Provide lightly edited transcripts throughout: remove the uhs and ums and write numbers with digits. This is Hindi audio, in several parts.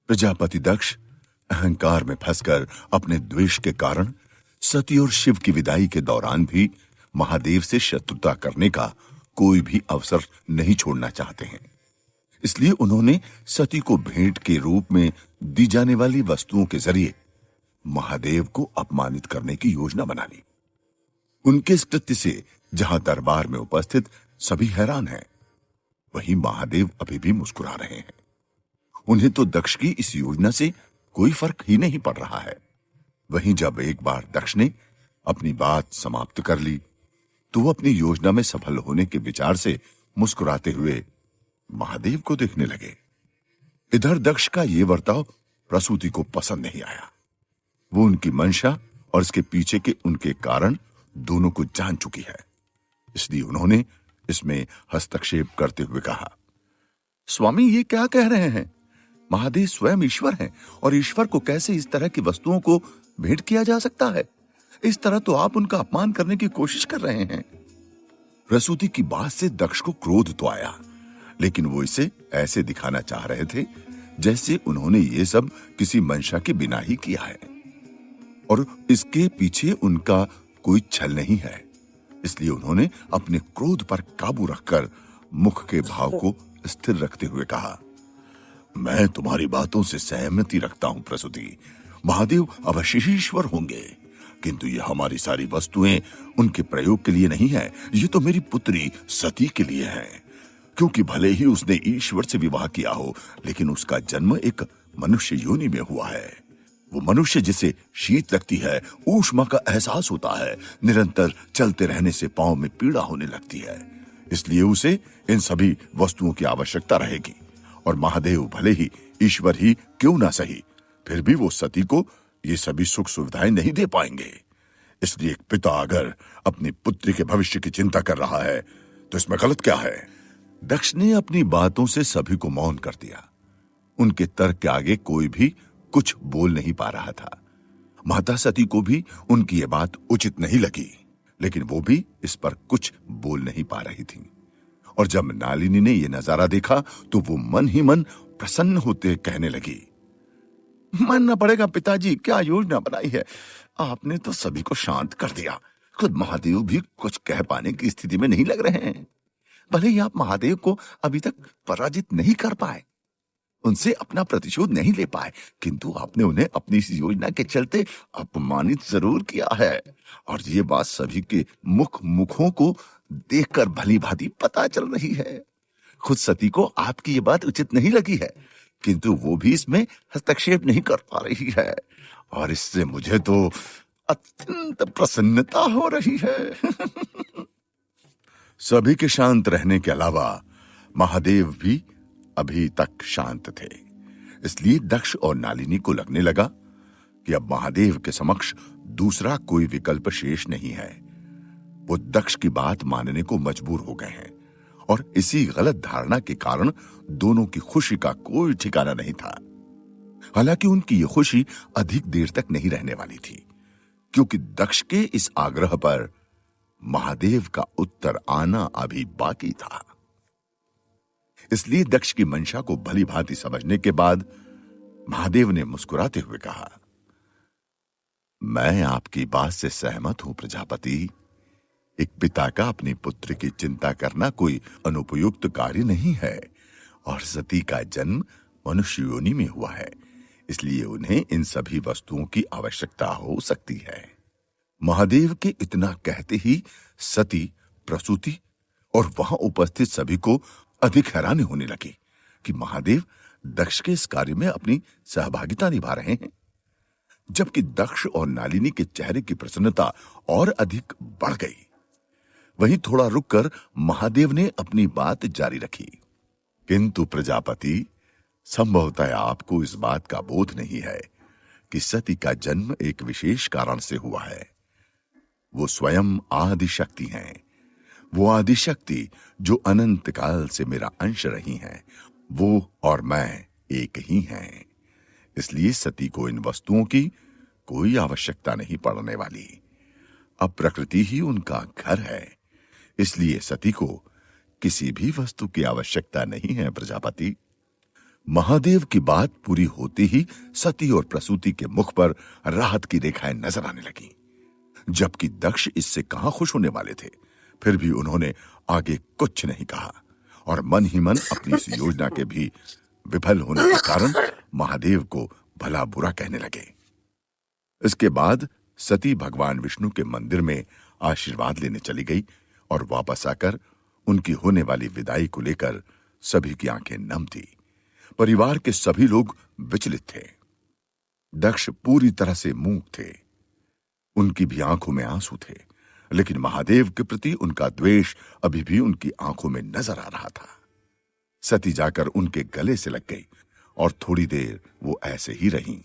प्रजापति दक्ष अहंकार में फंसकर अपने द्वेष के कारण सती और शिव की विदाई के दौरान भी महादेव से शत्रुता करने का कोई भी अवसर नहीं छोड़ना चाहते हैं। इसलिए उन्होंने सती को भेंट के रूप में दी जाने वाली वस्तुओं के जरिए महादेव को अपमानित करने की योजना बना ली। उनके इस कृत्य से जहां दरबार में उपस्थित सभी हैरान हैं, वहीं महादेव अभी भी मुस्कुरा रहे हैं। उन्हें तो दक्ष की इस योजना से कोई फर्क ही नहीं पड़ रहा है। वहीं जब एक बार दक्ष ने अपनी बात समाप्त कर ली तो वो अपनी योजना में सफल होने के विचार से मुस्कुराते हुए महादेव को देखने लगे। इधर दक्ष का ये बर्ताव प्रसूति को पसंद नहीं आया। वो उनकी मंशा और इसके पीछे के उनके कारण दोनों को जान चुकी है। इसलिए उन्होंने इसमें हस्तक्षेप करते हुए कहा, स्वामी ये क्या कह रहे हैं? महादेव स्वयं ईश्वर हैं और ईश्वर को कैसे इस तरह की वस्तुओं को भेंट किया जा सकता है? इस तरह तो आप उनका अपमान करने की कोशिश कर रहे हैं। प्रसूति की बात से दक्ष को क्रोध तो आया, लेकिन वो इसे ऐसे दिखाना चाह रहे थे जैसे उन्होंने ये सब किसी मंशा के बिना ही किया है और इसके पीछे उनका कोई छल नहीं है। इसलिए उन्होंने अपने क्रोध पर काबू रखकर मुख के भाव को स्थिर रखते हुए कहा, मैं तुम्हारी बातों से सहमति रखता हूं प्रसूति। महादेव अवश्य ही ईश्वर होंगे, किंतु ये हमारी सारी वस्तुएं उनके प्रयोग के लिए नहीं है। ये तो मेरी पुत्री सती के लिए है, क्योंकि भले ही उसने ईश्वर से विवाह किया हो, लेकिन उसका जन्म एक मनुष्य योनि में हुआ है। वो मनुष्य जिसे शीत लगती है, ऊष्मा का एहसास होता है, निरंतर चलते रहने से पांव में पीड़ा होने लगती है। इसलिए उसे इन सभी वस्तुओं की आवश्यकता रहेगी। और महादेव भले ही ईश्वर ही क्यों ना सही, फिर भी वो सती को ये सभी सुख सुविधाएं नहीं दे पाएंगे। इसलिए एक पिता अगर अपनी पुत्री के भविष्य की चिंता कर रहा है तो इसमें गलत क्या है? दक्ष ने अपनी बातों से सभी को मौन कर दिया। उनके तर्क के आगे कोई भी कुछ बोल नहीं पा रहा था। माता सती को भी उनकी ये बात उचित नहीं लगी, लेकिन वो भी इस पर कुछ बोल नहीं पा रही थी। और जब नालिनी ने यह नजारा देखा तो वो मन ही मन प्रसन्न होते कहने लगी, मानना पड़ेगा पिताजी, क्या योजना बनाई है आपने, तो सभी को शांत कर दिया। खुद महादेव भी कुछ कह पाने की स्थिति में नहीं लग रहे हैं। भले ही आप महादेव को अभी तक पराजित नहीं कर पाए, उनसे अपना प्रतिशोध नहीं ले पाए, किंतु आपने उन्हें अपनी इस योजना के चलते अपमानित जरूर किया है। और ये बात सभी के मुखों को देखकर भली भांति पता चल रही है। खुद सती को आपकी ये बात उचित नहीं लगी है, किंतु वो भी इसमें हस्तक्षेप नहीं कर पा रही है, और इससे मुझे तो अत्यंत प्रसन्नता हो रही है। सभी के शांत रहने के अलावा महादेव भी अभी तक शांत थे। इसलिए दक्ष और नालिनी को लगने लगा कि अब महादेव के समक्ष दूसरा कोई विकल्प शेष नहीं है। वो दक्ष की बात मानने को मजबूर हो गए हैं, और इसी गलत धारणा के कारण दोनों की खुशी का कोई ठिकाना नहीं था। हालांकि उनकी ये खुशी अधिक देर तक नहीं रहने वाली थी, क्योंकि दक्ष के इस आग्रह पर महादेव का उत्तर आना अभी बाकी था। इसलिए दक्ष की मंशा को भली भांति समझने के बाद महादेव ने मुस्कुराते हुए कहा, मैं आपकी बात से सहमत हूं प्रजापति। एक पिता का अपनी पुत्र की चिंता करना कोई अनुपयुक्त कार्य नहीं है, और सती का जन्म मनुष्य योनि में हुआ है, इसलिए उन्हें इन सभी वस्तुओं की आवश्यकता हो सकती है। महादेव के इतना कहते ही सती, प्रसूति और वहां उपस्थित सभी को अधिक हैरानी होने लगी कि महादेव दक्ष के इस कार्य में अपनी सहभागिता निभा रहे हैं। जबकि दक्ष और नालिनी के चेहरे की प्रसन्नता और अधिक बढ़ गई। वहीं थोड़ा रुककर महादेव ने अपनी बात जारी रखी, किंतु प्रजापति, संभवतः आपको इस बात का बोध नहीं है कि सती का जन्म एक विशेष कारण से हुआ है। वो स्वयं आदि शक्ति हैं। वो आदि शक्ति जो अनंत काल से मेरा अंश रही हैं, वो और मैं एक ही हैं। इसलिए सती को इन वस्तुओं की कोई आवश्यकता नहीं पड़ने वाली। अब प्रकृति ही उनका घर है, इसलिए सती को किसी भी वस्तु की आवश्यकता नहीं है प्रजापति। महादेव की बात पूरी होते ही सती और प्रसूति के मुख पर राहत की रेखाएं नजर आने लगी, जबकि दक्ष इससे कहां खुश होने वाले थे। फिर भी उन्होंने आगे कुछ नहीं कहा और मन ही मन अपनी इस योजना के भी विफल होने के कारण महादेव को भला बुरा कहने लगे। इसके बाद सती भगवान विष्णु के मंदिर में आशीर्वाद लेने चली गई और वापस आकर उनकी होने वाली विदाई को लेकर सभी की आंखें नम थी। परिवार के सभी लोग विचलित थे। दक्ष पूरी तरह से मूक थे। उनकी भी आंखों में आंसू थे, लेकिन महादेव के प्रति उनका द्वेष अभी भी उनकी आंखों में नजर आ रहा था। सती जाकर उनके गले से लग गई और थोड़ी देर वो ऐसे ही रहीं।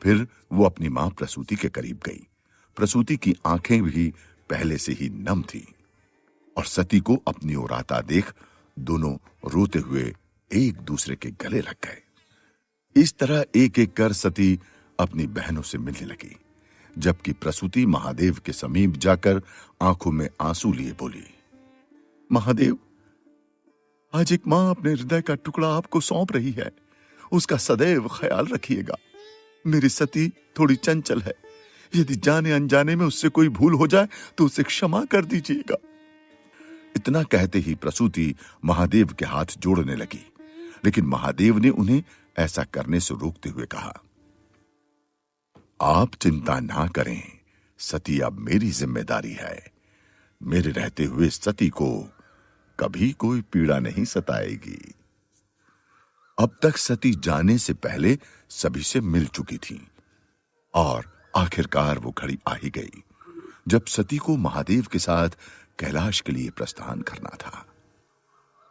फिर वो अपनी मां प्रसूति के करीब गई। प्रसूति की आंखें भी पहले से ही नम थी और सती को अपनी ओर आता देख दोनों रोते हुए एक दूसरे के गले लग गए। इस तरह एक एक कर सती अपनी बहनों से मिलने लगी, जबकि प्रसूति महादेव के समीप जाकर आंखों में आंसू लिए बोली, महादेव, आज एक मां अपने हृदय का टुकड़ा आपको सौंप रही है, उसका सदैव ख्याल रखिएगा। मेरी सती थोड़ी चंचल है, यदि जाने अनजाने में उससे कोई भूल हो जाए तो उसे क्षमा कर दीजिएगा। इतना कहते ही प्रसूति महादेव के हाथ जोड़ने लगी, लेकिन महादेव ने उन्हें ऐसा करने से रोकते हुए कहा, आप चिंता ना करें, सती अब मेरी जिम्मेदारी है। मेरे रहते हुए सती को कभी कोई पीड़ा नहीं सताएगी। अब तक सती जाने से पहले सभी से मिल चुकी थी और आखिरकार वो घड़ी आ ही गई जब सती को महादेव के साथ कैलाश के लिए प्रस्थान करना था।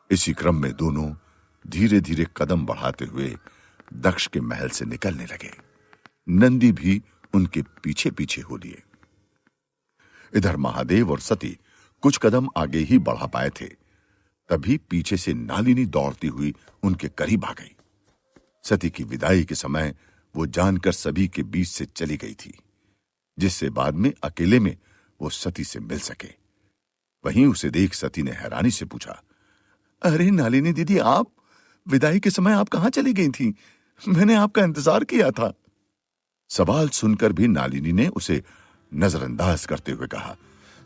इसी क्रम में दोनों धीरे धीरे कदम बढ़ाते हुए दक्ष के महल से निकलने लगे। नंदी भी उनके पीछे पीछे हो लिए। इधर महादेव और सती कुछ कदम आगे ही बढ़ा पाए थे, तभी पीछे से नालिनी दौड़ती हुई उनके करीब आ गई। सती की विदाई के समय वो जानकर सभी के बीच से चली गई थी, जिससे बाद में अकेले में वो सती से मिल सके। वहीं उसे देख सती ने हैरानी से पूछा, अरे नालिनी दीदी, आप विदाई के समय आप कहां चली गई थी? मैंने आपका इंतजार किया था। सवाल सुनकर भी नालिनी ने उसे नजरअंदाज करते हुए कहा,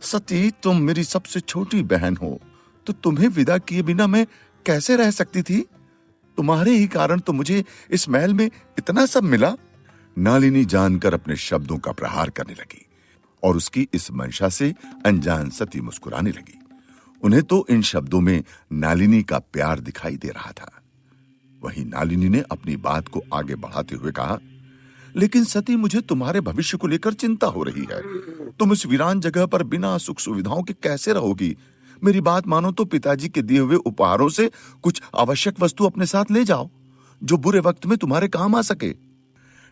सती, तुम मेरी सबसे छोटी बहन हो, तो तुम्हें विदा किए बिना मैं कैसे रह सकती थी? तुम्हारे ही कारण तो मुझे इस महल में इतना सब मिला। नालिनी जानकर अपने शब्दों का प्रहार करने लगी और उसकी इस मंशा से अनजान सती मुस्कुराने लगी। उन्हें तो इन शब्दों में नालिनी का प्यार दिखाई दे रहा था। वहीं नालिनी ने अपनी बात को आगे बढ़ाते हुए कहा, लेकिन सती, मुझे तुम्हारे भविष्य को लेकर चिंता हो रही है। तुम इस वीरान जगह पर बिना सुख सुविधाओं के कैसे रहोगी? मेरी बात मानो तो पिताजी के दिए हुए उपहारों से कुछ आवश्यक वस्तु अपने साथ ले जाओ, जो बुरे वक्त में तुम्हारे काम आ सके।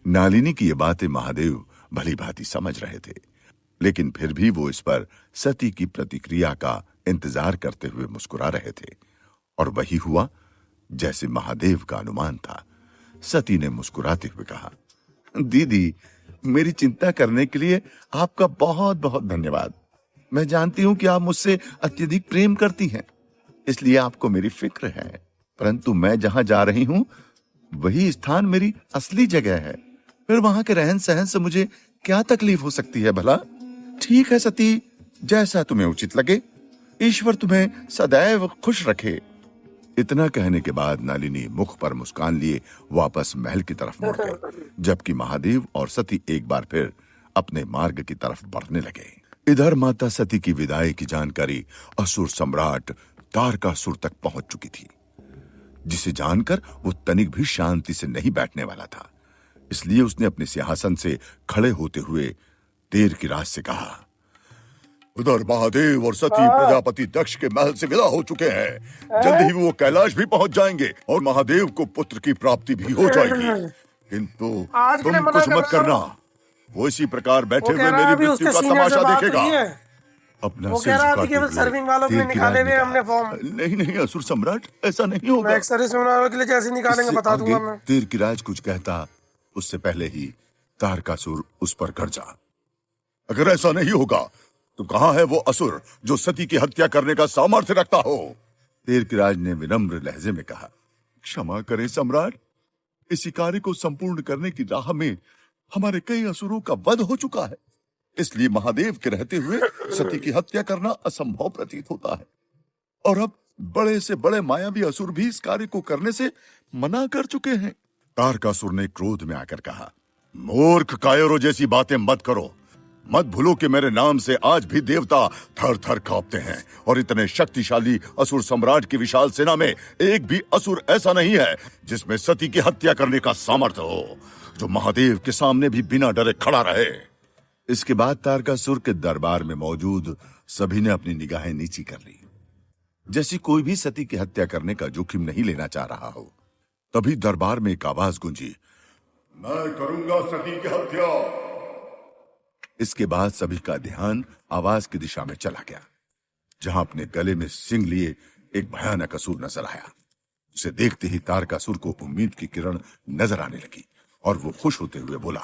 नालिनी की ये बातें महादेव भली भांति समझ रहे थे, लेकिन फिर भी वो इस पर सती की प्रतिक्रिया का इंतजार करते हुए मुस्कुरा रहे थे। और वही हुआ जैसे महादेव का अनुमान था। सती ने मुस्कुराते हुए कहा, दीदी, मेरी चिंता करने के लिए आपका बहुत बहुत धन्यवाद। मैं जानती हूं कि आप मुझसे अत्यधिक प्रेम करती हैं, इसलिए आपको मेरी फिक्र है। परंतु मैं जहां जा रही हूं वही स्थान मेरी असली जगह है। फिर वहां के रहन सहन से मुझे क्या तकलीफ हो सकती है भला? ठीक है सती, जैसा तुम्हें उचित लगे। ईश्वर तुम्हें सदैव खुश रखे। इतना कहने के बाद नालिनी मुख पर मुस्कान लिए वापस महल की तरफ मुड़ गई, जबकि महादेव और सती एक बार फिर अपने मार्ग की तरफ बढ़ने लगे। इधर माता सती की विदाई की जानकारी असुर सम्राट तारकासुर तक पहुंच चुकी थी, जिसे जानकर वो तनिक भी शांति से नहीं बैठने वाला था। इसलिए उसने अपने सिंहासन से खड़े होते हुए देर की रात से कहा, उधर महादेव और सती प्रजापति दक्ष के महल से विदा हो चुके हैं। जल्द ही वो कैलाश भी पहुंच जाएंगे और महादेव को पुत्र की प्राप्ति भी हो जाएगी। किंतु तुम कुछ मत करना, वो इसी प्रकार बैठे हुए मेरी मृत्यु का तमाशा देखेगा। अपना सिर झुकाते हुए सर्विंग वालों के लिए निकाले हुए हमने फॉर्म। नहीं नहीं असुर सम्राट, ऐसा नहीं होगा। मैं सर्विस वालों के लिए जैसे निकालेंगे बता दूंगा मैं। तीरकिराज कुछ कहता उससे पहले ही तारकासुर उस पर गरजा, अगर ऐसा नहीं होगा तो कहां है वो असुर जो सती की हत्या करने का सामर्थ्य रखता हो? तीरकिराज ने विनम्र लहजे में कहा, क्षमा करें सम्राट, इसी कार्य को संपूर्ण करने की राह में हमारे कई असुरों का वध हो चुका है, इसलिए महादेव के रहते हुए सती की हत्या करना असंभव प्रतीत होता है। और अब बड़े से बड़े मायावी असुर भी इस कार्य को करने से मना कर चुके हैं। तारकासुर ने क्रोध में आकर कहा, मूर्ख कायरों जैसी बातें मत करो। मत भूलो कि मेरे नाम से आज भी देवता थर थर कांपते हैं, और इतने शक्तिशाली असुर सम्राट की विशाल सेना में एक भी असुर ऐसा नहीं है जिसमें सती की हत्या करने का सामर्थ्य हो, जो महादेव के सामने भी बिना डरे खड़ा रहे। इसके बाद तारकासुर के दरबार में मौजूद सभी ने अपनी निगाहें नीची कर ली, जैसी कोई भी सती की हत्या करने का जोखिम नहीं लेना चाह रहा हो। तभी दरबार में एक आवाज गूंजी, मैं करूंगा सती की हत्या। इसके बाद सभी का ध्यान आवाज की दिशा में चला गया, जहां अपने गले में सिंह लिए एक भयानक असुर नजर आया। उसे देखते ही तारकासुर को उम्मीद की किरण नजर आने लगी, और वो खुश होते हुए बोला,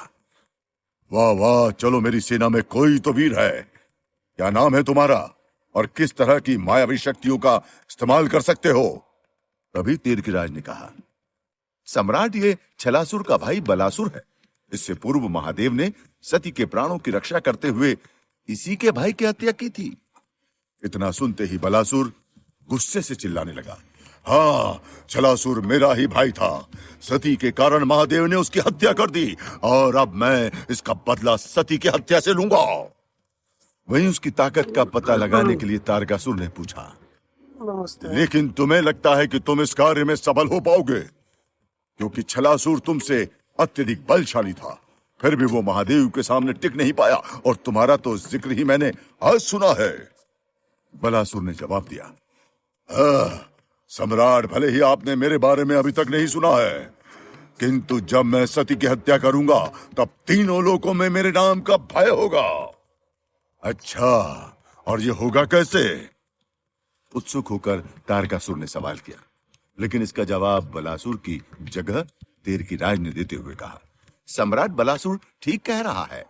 वाह वाह, चलो मेरी सेना में कोई तो वीर है। क्या नाम है तुम्हारा, और किस तरह की मायावी शक्तियों का इस्तेमाल कर सकते हो? तभी तीरकराज ने कहा, सम्राट, ये छलासुर का भाई बलासुर है। इससे पूर्व महादेव ने सती के प्राणों की रक्षा करते हुए इसी के भाई की हत्या की थी। इतना सुनते ही बलासुर गुस्से से चिल्लाने लगा, हाँ, छलासुर मेरा ही भाई था। सती के कारण महादेव ने उसकी हत्या कर दी, और अब मैं इसका बदला सती की हत्या से लूंगा। वहीं उसकी ताकत का पता लगाने के लिए तारकासुर ने पूछा, लेकिन तुम्हें लगता है कि तुम इस कार्य में सफल हो पाओगे? क्योंकि छलासुर तुमसे अत्यधिक बलशाली था, फिर भी वो महादेव के सामने टिक नहीं पाया, और तुम्हारा तो जिक्र ही मैंने आज सुना है। बलासुर ने जवाब दिया, सम्राट, भले ही आपने मेरे बारे में अभी तक नहीं सुना है, किंतु जब मैं सती की हत्या करूंगा तब तीनों लोकों में मेरे नाम का भय होगा। अच्छा, और ये होगा कैसे? उत्सुक होकर तारकासुर ने सवाल किया, लेकिन इसका जवाब बलासुर की जगह तीरकराज ने देते हुए कहा, सम्राट, बलासुर ठीक कह रहा है।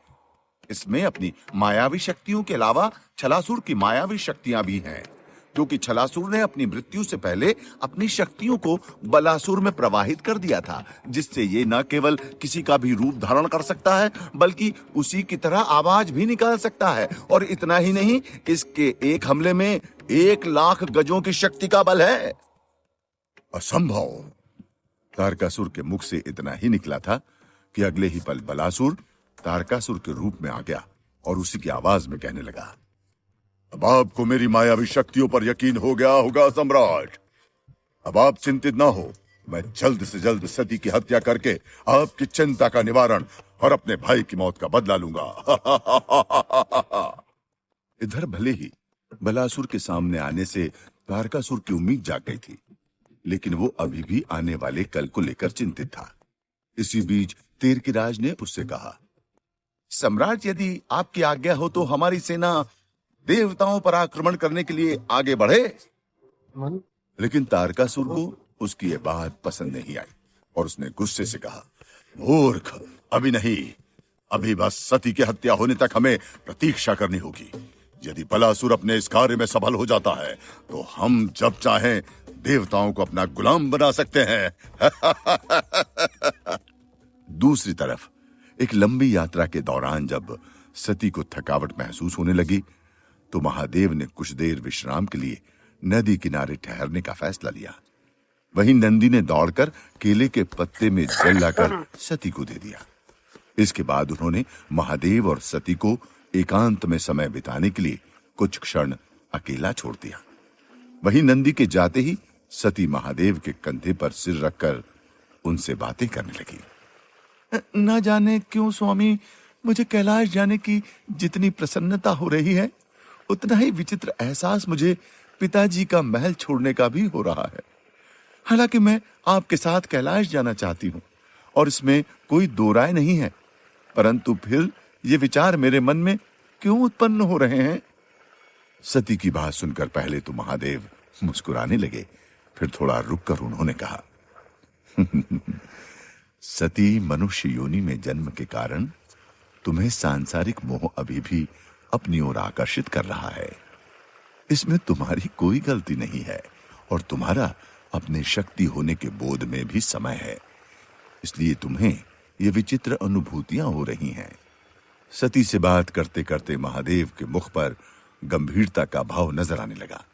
इसमें अपनी मायावी शक्तियों के अलावा छलासुर की मायावी शक्तियां भी हैं, क्योंकि छलासुर ने अपनी मृत्यु से पहले अपनी शक्तियों को बलासुर में प्रवाहित कर दिया था, जिससे ये न केवल किसी का भी रूप धारण कर सकता है, बल्कि उसी की तरह आवाज भी निकाल सकता है। और इतना ही नहीं, इसके एक हमले में 1,00,000 गजों की शक्ति का बल है। असंभव। तारकासुर के मुख से इतना ही निकला था कि अगले ही पल बलासुर तारकासुर के रूप में आ गया, और उसी की आवाज में कहने लगा, अब आपको मेरी मायावी शक्तियों पर यकीन हो गया होगा सम्राट। अब आप चिंतित ना हो, मैं जल्द से जल्द सती की हत्या करके आपकी चिंता का निवारण और अपने भाई की मौत का बदला लूंगा। इधर भले ही बलासुर के सामने आने से तारकासुर की उम्मीद जाग गई थी, लेकिन वो अभी भी आने वाले कल को लेकर चिंतित था। इसी बीच तीरकराज ने उससे कहा, सम्राट, यदि आपकी आज्ञा हो तो हमारी सेना देवताओं पर आक्रमण करने के लिए आगे बढ़े। लेकिन तारकासुर को उसकी ये बात पसंद नहीं आई, और उसने गुस्से से कहा, मूर्ख, अभी नहीं, अभी बस सती की हत्या होने तक हमें प्रतीक्षा करनी होगी। यदि बलासुर अपने इस कार्य में सफल हो जाता है तो हम जब चाहें देवताओं को अपना गुलाम बना सकते हैं। दूसरी तरफ एक लंबी यात्रा के दौरान जब सती को थकावट महसूस होने लगी, तो महादेव ने कुछ देर विश्राम के लिए नदी किनारे ठहरने का फैसला लिया। वहीं नंदी ने दौड़कर केले के पत्ते में जल लाकर सती को दे दिया। इसके बाद उन्होंने महादेव और सती को एकांत में समय बिताने के लिए कुछ क्षण अकेला छोड़ दिया। वहीं नंदी के जाते ही सती महादेव के कंधे पर सिर रखकर उनसे बातें करने लगी। न जाने क्यों स्वामी, मुझे कैलाश जाने की जितनी प्रसन्नता हो रही है, उतना ही विचित्र एहसास मुझे पिताजी का महल छोड़ने का भी हो रहा है। हालांकि मैं आपके साथ कैलाश जाना चाहती हूँ, और इसमें कोई दो राय नहीं है, परंतु फिर ये विचार मेरे मन में क्यों उत्पन्न हो रहे हैं? सती की बात सुनकर पहले तो महादेव मुस्कुराने लगे, फिर थोड़ा रुककर उन्होंने कहा, सती, मनुष्य योनि में जन्म के कारण तुम्हें सांसारिक मोह अभी भी अपनी ओर आकर्षित कर रहा है। इसमें तुम्हारी कोई गलती नहीं है, और तुम्हारा अपने शक्ति होने के बोध में भी समय है, इसलिए तुम्हें ये विचित्र अनुभूतियां हो रही हैं। सती से बात करते करते महादेव के मुख पर गंभीरता का भाव नजर आने लगा,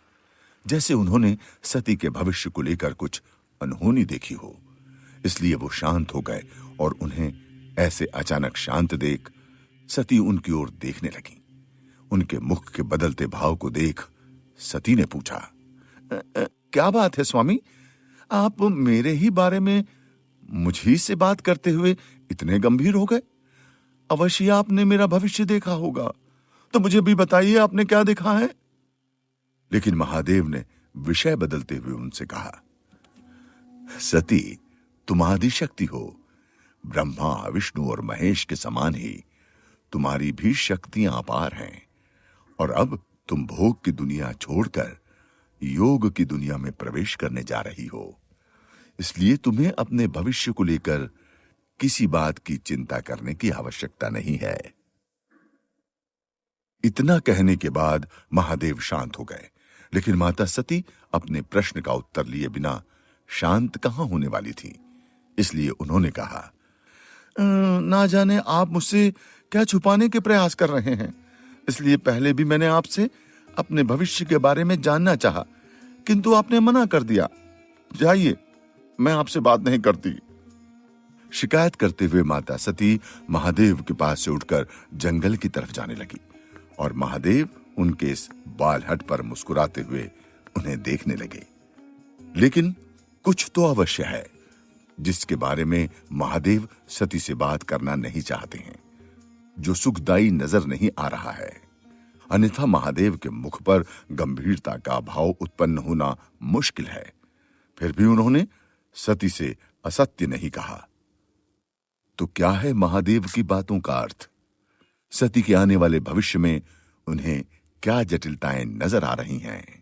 जैसे उन्होंने सती के भविष्य को लेकर कुछ अनहोनी देखी हो। इसलिए वो शांत हो गए और उन्हें ऐसे अचानक शांत देख सती उनकी ओर देखने लगी। उनके मुख के बदलते भाव को देख सती ने पूछा, क्या बात है स्वामी, आप मेरे ही बारे में मुझी से बात करते हुए इतने गंभीर हो गए? अवश्य आपने मेरा भविष्य देखा होगा, तो मुझे भी बताइए आपने क्या देखा है? लेकिन महादेव ने विषय बदलते हुए उनसे कहा, सती, तुम आदि शक्ति हो। ब्रह्मा, विष्णु और महेश के समान ही तुम्हारी भी शक्तियां अपार हैं, और अब तुम भोग की दुनिया छोड़कर योग की दुनिया में प्रवेश करने जा रही हो। इसलिए तुम्हें अपने भविष्य को लेकर किसी बात की चिंता करने की आवश्यकता नहीं है। इतना कहने के बाद महादेव शांत हो गए, लेकिन माता सती अपने प्रश्न का उत्तर लिए बिना शांत कहां होने वाली थी। इसलिए उन्होंने कहा, ना जाने आप मुझसे क्या छुपाने के प्रयास कर रहे हैं, इसलिए पहले भी मैंने आपसे अपने भविष्य के बारे में जानना चाहा, किंतु आपने मना कर दिया। जाइए, मैं आपसे बात नहीं करती। शिकायत करते हुए माता सती महादेव के पास से उठकर जंगल की तरफ जाने लगी, और महादेव उनके इस बालहट पर मुस्कुराते हुए उन्हें देखने लगे। लेकिन कुछ तो अवश्य है जिसके बारे में महादेव सती से बात करना नहीं चाहते हैं, जो सुखदायी नजर नहीं आ रहा है। अन्यथा महादेव के मुख पर गंभीरता का भाव उत्पन्न होना मुश्किल है। फिर भी उन्होंने सती से असत्य नहीं कहा। तो क्या है महादेव की बातों का अर्थ? सती के आने वाले भविष्य में उन्हें क्या जटिलताएं नजर आ रही हैं?